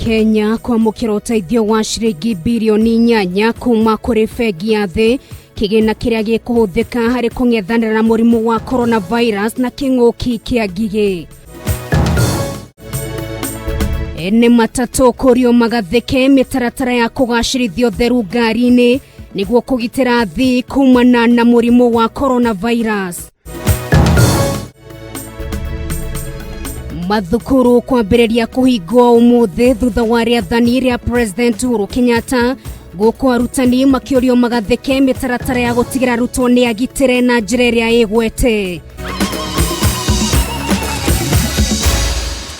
Kenya kwamukira uteithio wa ciringi bilioni 8 kuma kuri bengi ya thi kigina kiria gikuhuthika hari kung'ethanira na murimu wa coronavirus na king'uki kia ngigĩ. Ene matatu kurio magatheke mitaratara ya kugacirithio theru ngari-ini niguo kugitira thi kumana na murimu wa coronavirus. Mathukuru kwambĩrĩria kũhingwo ũmũthĩ thutha wa rĩathani rĩa President Uhuru Kenyatta gũkũ arutani makĩũrio magatheke mĩtaratara ya gũtigĩra arutwo nĩ agitĩre na njĩra ĩrĩa ĩgwete.